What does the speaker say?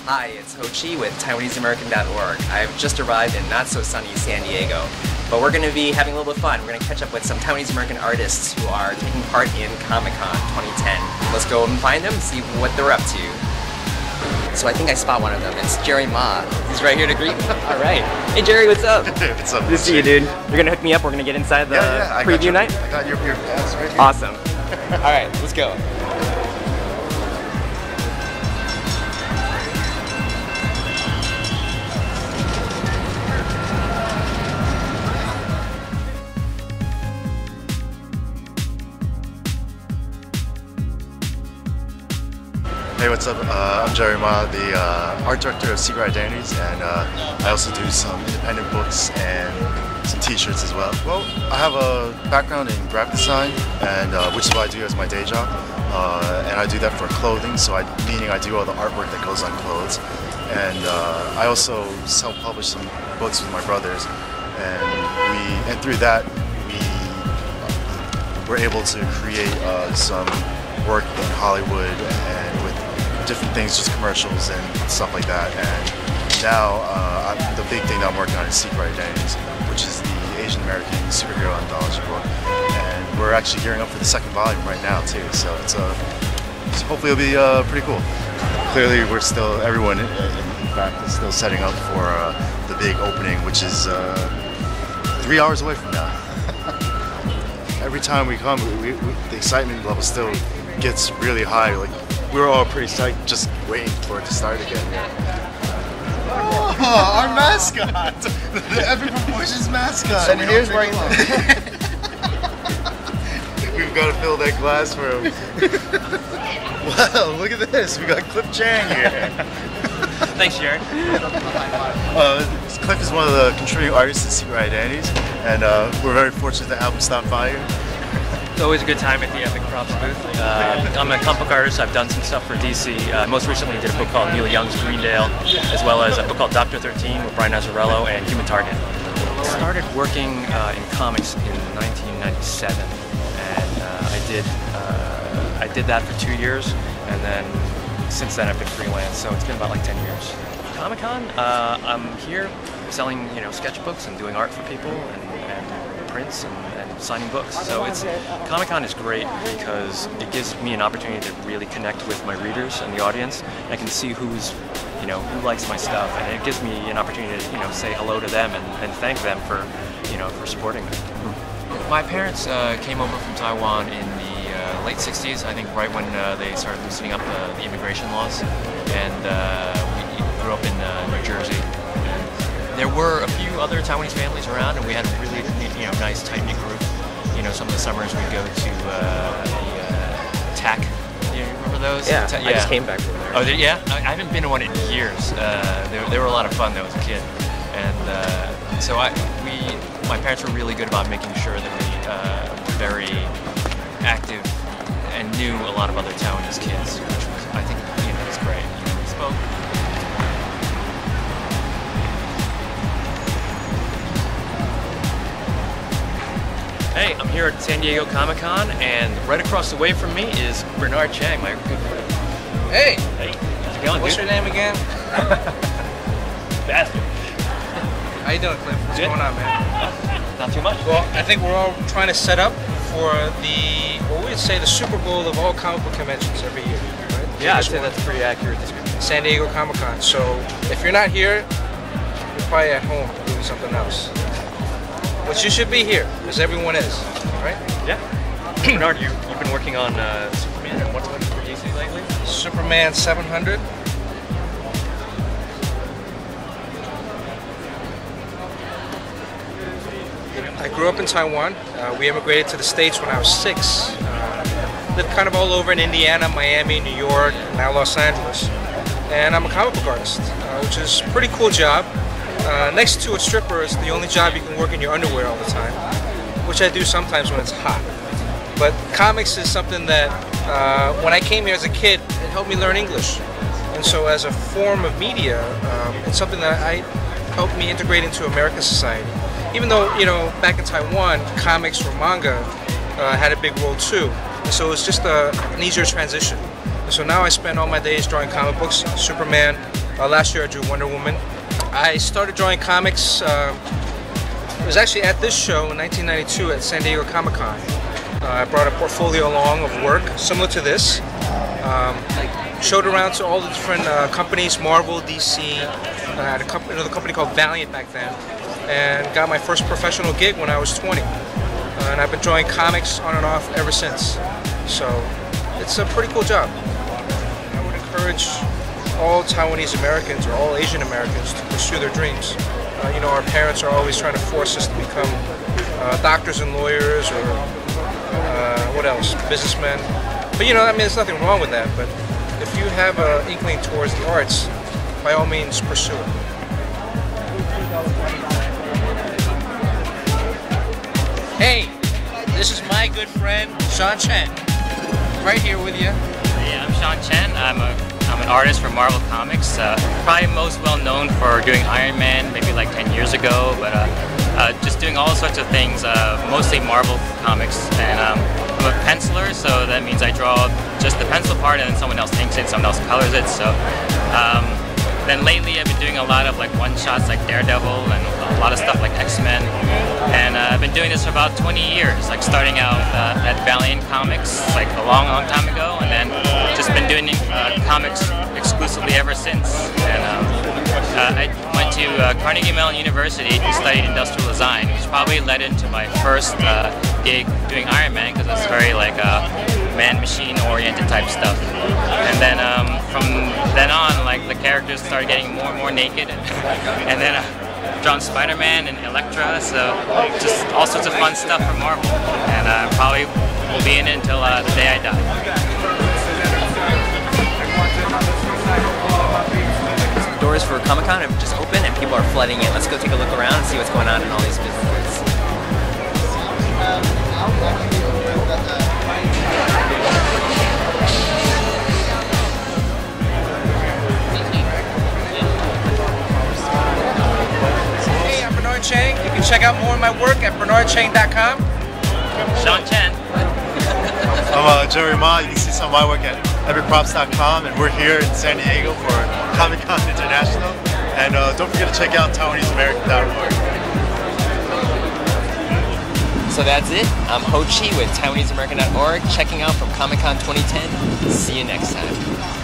Hi, it's Ho Chie with TaiwaneseAmerican.org. I've just arrived in not-so-sunny San Diego, but we're going to be having a little bit of fun. We're going to catch up with some Taiwanese American artists who are taking part in Comic-Con 2010. Let's go and find them and see what they're up to. So I think I spot one of them. It's Jerry Ma. He's right here to greet me. All right. Hey Jerry, what's up? What's up? Good to see you, dude. You're going to hook me up. We're going to get inside the preview night? I got your pass right here. Awesome. All right, let's go. Hey, what's up? I'm Jerry Ma, the art director of Secret Identities, and I also do some independent books and some t-shirts as well. Well, I have a background in graphic design, and which is what I do as my day job, and I do that for clothing, meaning I do all the artwork that goes on clothes, and I also self-publish some books with my brothers, and through that we were able to create some work in Hollywood and with different things, just commercials and stuff like that. And now the big thing that I'm working on is Secret Identities, which is the Asian American superhero anthology book. And we're actually gearing up for the second volume right now too. So it's so hopefully it'll be pretty cool. Clearly everyone in fact is still setting up for the big opening, which is 3 hours away from now. Every time we come, the excitement level still gets really high. Like, we're all pretty psyched just waiting for it to start again. Oh, our mascot! The Epic Proportions mascot! And here's where we've got to fill that glass for him. Wow, look at this! We got Cliff Chang here. Thanks, Jared. Cliff is one of the contributing artists in Secret Identities, and we're very fortunate to have him stop by here. It's always a good time at the Epic Props booth. I'm a comic book artist. I've done some stuff for DC. Most recently did a book called Neil Young's Greendale, as well as a book called Dr. 13 with Brian Azzarello and Human Target. I started working in comics in 1997, and I did that for 2 years, and then since then I've been freelance, so it's been about like 10 years. Comic-Con, I'm here selling, sketchbooks and doing art for people and prints and signing books. So Comic-Con is great because it gives me an opportunity to really connect with my readers and the audience. I can see who likes my stuff, and it gives me an opportunity to say hello to them and thank them for supporting me. My parents came over from Taiwan in the late 60s, I think right when they started loosening up the immigration laws, and we grew up in New Jersey. There were a few other Taiwanese families around, and we had a really nice tight-knit group. Some of the summers we'd go to the TAC. You remember those? Yeah, I just came back from there. Oh, yeah? I haven't been to one in years. They were a lot of fun though as a kid, and so my parents were really good about making sure that we were very active and knew a lot of other Taiwanese kids, which was, I think, was great. We spoke. Hey, I'm here at San Diego Comic-Con, and right across the way from me is Bernard Chang, my good friend. Hey! Hey, how's it going, What's dude? your name again? Bastard. How you doing, Cliff? What's going on, man? Not too much. Well, I think we're all trying to set up for what we'd say the Super Bowl of all comic book conventions every year, right? Yeah, I'd say that's a pretty accurate description. San Diego Comic-Con. So, if you're not here, you're probably at home doing something else. But you should be here, because everyone is, right? Yeah. Bernard, you've been working on Superman, and what's for DC lately? Superman 700. I grew up in Taiwan. We immigrated to the States when I was 6. Lived kind of all over in Indiana, Miami, New York, now Los Angeles. And I'm a comic book artist, which is a pretty cool job. Next to a stripper is the only job you can work in your underwear all the time, which I do sometimes when it's hot. But comics is something that, when I came here as a kid, it helped me learn English. And so as a form of media, it's something that helped me integrate into American society. Even though, back in Taiwan, comics or manga had a big role too. And so it's just an easier transition. And so now I spend all my days drawing comic books, Superman, Last year I drew Wonder Woman. I started drawing comics, it was actually at this show in 1992 at San Diego Comic-Con. I brought a portfolio along of work similar to this. Showed around to all the different companies, Marvel, DC. I had another company called Valiant back then, and got my first professional gig when I was 20. And I've been drawing comics on and off ever since. So it's a pretty cool job. I would encourage all Taiwanese Americans or all Asian Americans to pursue their dreams. You know, our parents are always trying to force us to become doctors and lawyers, or what else, businessmen. But you know, I mean, there's nothing wrong with that. But if you have an inkling towards the arts, by all means, pursue it. Hey, this is my good friend, Chen, right here with you. Yeah, I'm Chen. I'm an artist for Marvel Comics. Probably most well known for doing Iron Man maybe like 10 years ago, but just doing all sorts of things, mostly Marvel Comics. And I'm a penciler, so that means I draw just the pencil part and then someone else inks it, someone else colors it. So then lately I've been doing a lot of like one-shots like Daredevil and a lot of stuff like X-Men. And I've been doing this for about 20 years, like starting out at Valiant Comics like a long time ago, and then just been doing comics exclusively ever since. And I went to Carnegie Mellon University to study industrial design, which probably led into my first gig doing Iron Man, because it's very like man-machine oriented type stuff. And then from then on, like the characters started getting more and more naked, and then drawn Spider-Man and Elektra, so just all sorts of fun stuff from Marvel. And probably will be in it until the day I die. The doors for Comic-Con have just opened and people are flooding in. Let's go take a look around and see what's going on in all these businesses. Chang. You can check out more of my work at bernardchang.com. Chen. I'm Jerry Ma. You can see some of my work at epicprops.com, and we're here in San Diego for Comic-Con International. And don't forget to check out TaiwaneseAmerican.org. So that's it. I'm Ho Chie with TaiwaneseAmerican.org, checking out from Comic-Con 2010. See you next time.